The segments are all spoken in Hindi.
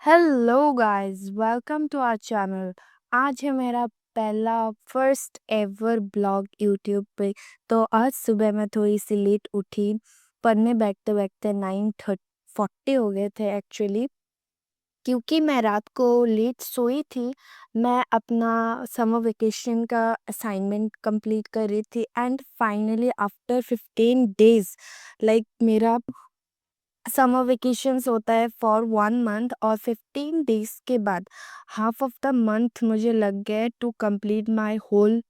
Hello guys, welcome to our channel. आज है मेरा पहला फर्स्ट एवर ब्लॉग यूट्यूब पे। तो आज सुबह मैं थोड़ी सी लेट उठी। पढ़ने बैठते बैठते 9:40 हो गए थे एक्चुअली, क्योंकि मैं रात को लेट सोई थी। मैं अपना समर वेकेशन का असाइनमेंट कंप्लीट कर रही थी एंड फाइनली आफ्टर 15 डेज मेरा समर वेकेशंस होता है फॉर 1 मंथ, और 15 डेज के बाद हाफ ऑफ द मंथ मुझे लग गए to complete my whole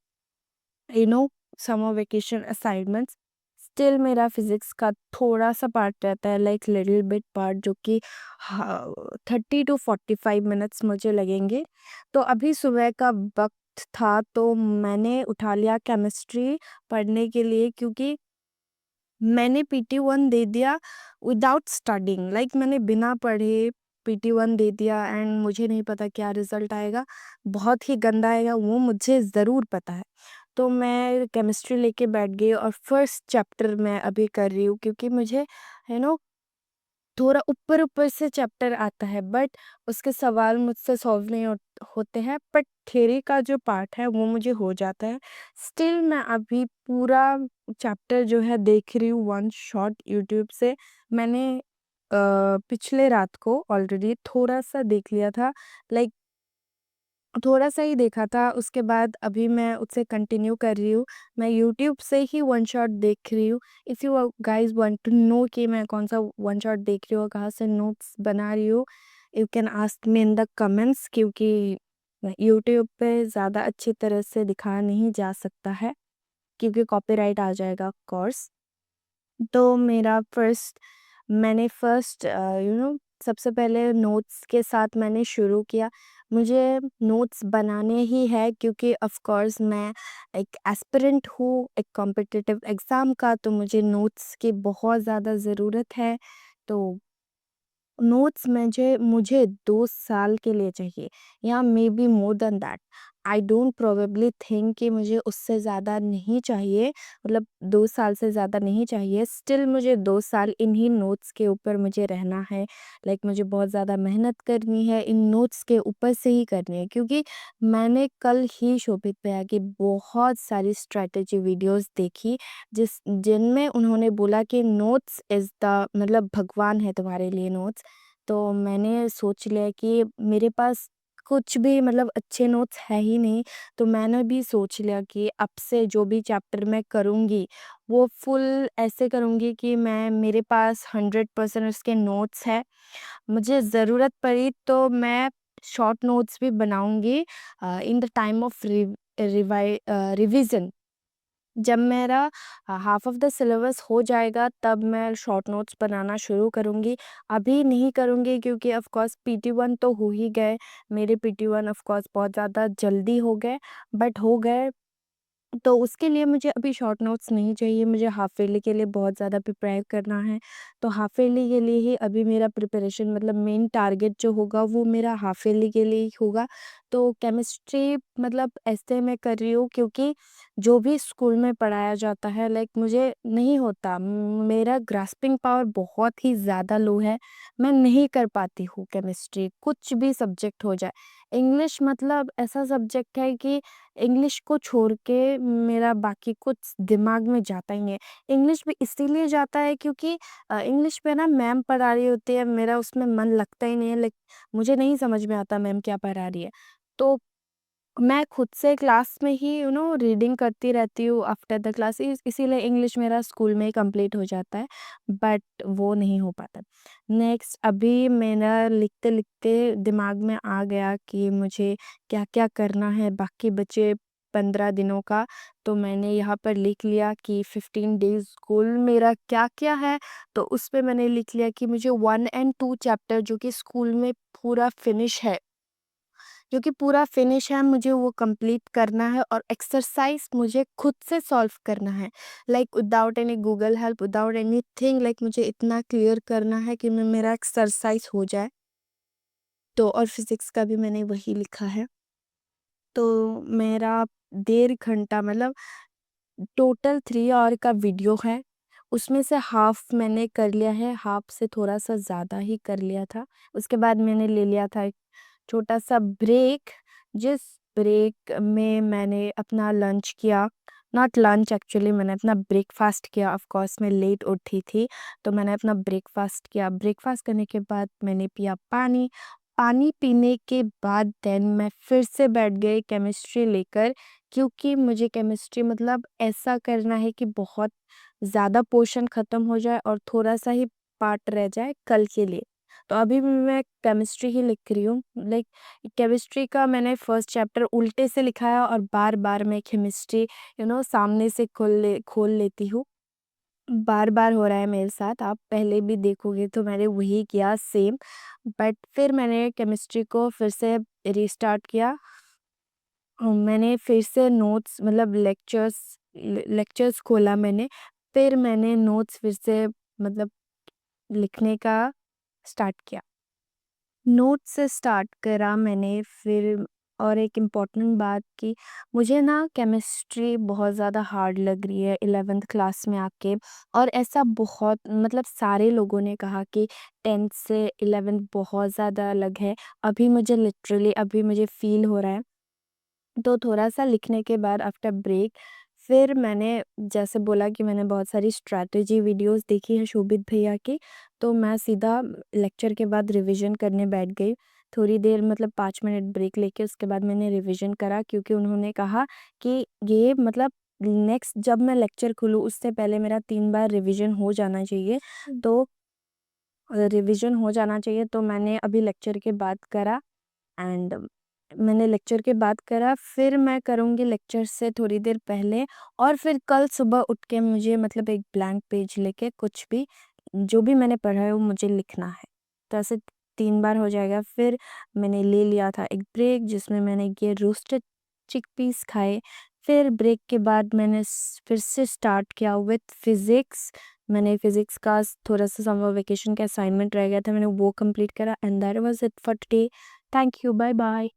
you know summer vacation assignments. Still मेरा फिजिक्स का थोड़ा सा पार्ट रहता है, लिटिल बिट पार्ट, जो कि 30 to 45 मिनट्स मुझे लगेंगे। तो अभी सुबह का वक्त था, तो मैंने उठा लिया केमिस्ट्री पढ़ने के लिए, क्योंकि मैंने PT 1 दे दिया विदाउट स्टडिंग। मैंने बिना पढ़े PT 1 दे दिया एंड मुझे नहीं पता क्या रिजल्ट आएगा। बहुत ही गंदा आएगा, वो मुझे ज़रूर पता है। तो मैं केमिस्ट्री लेके बैठ गई और फर्स्ट चैप्टर मैं अभी कर रही हूँ, क्योंकि मुझे यू नो थोड़ा ऊपर ऊपर से चैप्टर आता है, बट उसके सवाल मुझसे सॉल्व नहीं होते हैं। बट थ्योरी का जो पार्ट है वो मुझे हो जाता है। स्टिल मैं अभी पूरा चैप्टर जो है देख रही हूँ वन शॉट यूट्यूब से। मैंने पिछले रात को ऑलरेडी थोड़ा सा देख लिया था, लाइक थोड़ा सा ही देखा था। उसके बाद अभी मैं उससे कंटिन्यू कर रही हूँ। मैं यूट्यूब से ही वन शॉट देख रही हूँ। If you guys want to know कि मैं कौन सा वन शॉट देख रही हूँ और कहाँ से नोट्स बना रही हूँ, you can ask me in the comments, क्योंकि यूट्यूब पे ज़्यादा अच्छी तरह से दिखाया नहीं जा सकता है, क्योंकि कॉपीराइट आ जाएगा ऑफ कोर्स। तो मैंने फर्स्ट सबसे पहले नोट्स के साथ मैंने शुरू किया। मुझे नोट्स बनाने ही है, क्योंकि ऑफ कोर्स मैं एक एस्पिरेंट हूँ एक कॉम्पिटिटिव एग्ज़ाम का, तो मुझे नोट्स की बहुत ज़्यादा ज़रूरत है। तो नोट्स मुझे 2 साल के लिए चाहिए, या may be more than that. I don't probably think कि मुझे उससे ज़्यादा नहीं चाहिए, मतलब 2 साल से ज़्यादा नहीं चाहिए। स्टिल मुझे 2 साल इन्हीं नोट्स के ऊपर मुझे रहना है। मुझे बहुत ज़्यादा मेहनत करनी है, इन नोट्स के ऊपर से ही करनी है, क्योंकि मैंने कल ही शोभित भैया की बहुत सारी स्ट्रैटेजी वीडियोस देखी, जिनमें उन्होंने बोला कि नोट्स इज़ द भगवान है तुम्हारे लिए नोट्स। तो मैंने सोच लिया कि मेरे पास कुछ भी अच्छे नोट्स है ही नहीं। तो मैंने भी सोच लिया कि अब से जो भी चैप्टर मैं करूँगी, वो फुल ऐसे करूँगी कि मेरे पास 100% उसके नोट्स है। मुझे ज़रूरत पड़ी तो मैं शॉर्ट नोट्स भी बनाऊँगी in the time of revision. जब मेरा हाफ ऑफ द सिलेबस हो जाएगा, तब मैं शॉर्ट नोट्स बनाना शुरू करूँगी। अभी नहीं करूँगी, क्योंकि ऑफ कोर्स PT 1 तो हो ही गए। मेरे PT 1 ऑफ कोर्स बहुत ज़्यादा जल्दी हो गए, बट हो गए। तो उसके लिए मुझे अभी शॉर्ट नोट्स नहीं चाहिए, मुझे हाफ ईयरली के लिए बहुत ज़्यादा प्रिपेयर करना है। तो हाफ ईयरली के लिए ही अभी मेरा प्रिपरेशन, मेन टारगेट जो होगा वो मेरा हाफ ईयरली के लिए ही होगा। तो केमिस्ट्री ऐसे मैं कर रही हूँ, क्योंकि जो भी स्कूल में पढ़ाया जाता है मुझे नहीं होता। मेरा ग्रास्पिंग पावर बहुत ही ज़्यादा लो है। मैं नहीं कर पाती हूँ केमिस्ट्री, कुछ भी सब्जेक्ट हो जाए। इंग्लिश ऐसा सब्जेक्ट है कि इंग्लिश को छोड़ के मेरा बाकी कुछ दिमाग में जाता ही नहीं है। इंग्लिश भी इसीलिए जाता है, क्योंकि इंग्लिश पे ना मैम पढ़ा रही होती है, मेरा उसमें मन लगता ही नहीं है। मुझे नहीं समझ में आता मैम क्या पढ़ा रही है। तो मैं खुद से क्लास में ही रीडिंग करती रहती हूँ आफ्टर द क्लास। इसीलिए इंग्लिश मेरा स्कूल में ही कंप्लीट हो जाता है, बट वो नहीं हो पाता। नेक्स्ट अभी मेरा लिखते लिखते दिमाग में आ गया कि मुझे क्या क्या करना है बाकी बचे 15 दिनों का। तो मैंने यहाँ पर लिख लिया कि 15 डेज गोल मेरा क्या क्या है। तो उस पे मैंने लिख लिया कि मुझे 1 and 2 चैप्टर जो कि स्कूल में पूरा फिनिश है, मुझे वो कंप्लीट करना है, और एक्सरसाइज मुझे खुद से सॉल्व करना है, without any Google help, without anything. मुझे इतना क्लियर करना है कि मेरा एक्सरसाइज हो जाए। तो और फिजिक्स का भी मैंने वही लिखा है। तो मेरा 1.5 घंटा टोटल 3 आवर का वीडियो है। उसमें से हाफ मैंने कर लिया है, हाफ से थोड़ा सा ज़्यादा ही कर लिया था। उसके बाद मैंने ले लिया था एक छोटा सा ब्रेक, जिस ब्रेक में मैंने अपना लंच किया, नॉट लंच एक्चुअली, मैंने अपना ब्रेकफास्ट किया। ऑफ कोर्स मैं लेट उठी थी, तो मैंने अपना ब्रेकफास्ट किया। ब्रेकफास्ट करने के बाद मैंने पिया पानी। पानी पीने के बाद देन मैं फिर से बैठ गई केमिस्ट्री लेकर, क्योंकि मुझे केमिस्ट्री मतलब ऐसा करना है कि बहुत ज़्यादा पोर्शन ख़त्म हो जाए और थोड़ा सा ही पार्ट रह जाए कल के लिए। तो अभी भी मैं केमिस्ट्री ही लिख रही हूँ। लाइक केमिस्ट्री का मैंने फर्स्ट चैप्टर उल्टे से लिखा है और बार बार मैं केमिस्ट्री सामने से खोल लेती हूँ। बार बार हो रहा है मेरे साथ, आप पहले भी देखोगे तो मैंने वही किया सेम। बट फिर मैंने केमिस्ट्री को फिर से रीस्टार्ट किया। मैंने फिर से नोट्स मतलब लेक्चर्स खोला मैंने। फिर मैंने नोट्स फिर से मतलब लिखने का स्टार्ट किया। नोट से स्टार्ट करा मैंने फिर। और एक इम्पॉर्टेंट बात कि मुझे ना केमिस्ट्री बहुत ज़्यादा हार्ड लग रही है 11th क्लास में आके। और ऐसा बहुत मतलब सारे लोगों ने कहा कि 10th से 11th बहुत ज़्यादा अलग है। अभी मुझे लिटरली अभी मुझे फील हो रहा है। तो थोड़ा-सा लिखने के बाद आफ्टर ब्रेक फिर मैंने जैसे बोला कि मैंने बहुत सारी स्ट्रैटेजी वीडियोस देखी है शोभित भैया की, तो मैं सीधा लेक्चर के बाद रिवीजन करने बैठ गई। थोड़ी देर मतलब 5 मिनट ब्रेक लेके उसके बाद मैंने रिवीजन करा, क्योंकि उन्होंने कहा कि ये मतलब नेक्स्ट जब मैं लेक्चर खोलूँ उससे पहले मेरा 3 बार रिवीजन हो जाना चाहिए। तो रिवीजन हो जाना चाहिए, तो मैंने अभी लेक्चर के बाद करा। एंड मैंने लेक्चर के बाद करा, फिर मैं करूँगी लेक्चर से थोड़ी देर पहले। और फिर कल सुबह उठ के मुझे मतलब एक ब्लैंक पेज लेके कुछ भी जो भी मैंने पढ़ा है वो मुझे लिखना है। तो ऐसे 3 बार हो जाएगा। फिर मैंने ले लिया था एक ब्रेक, जिसमें मैंने ये रोस्टेड चिकपीस खाए। फिर ब्रेक के बाद मैंने फिर से स्टार्ट किया विथ फिज़िक्स। मैंने फिज़िक्स का थोड़ा सा समर वेकेशन का असाइनमेंट रह गया था, मैंने वो कंप्लीट करा। And that was it for today. Thank you, bye bye.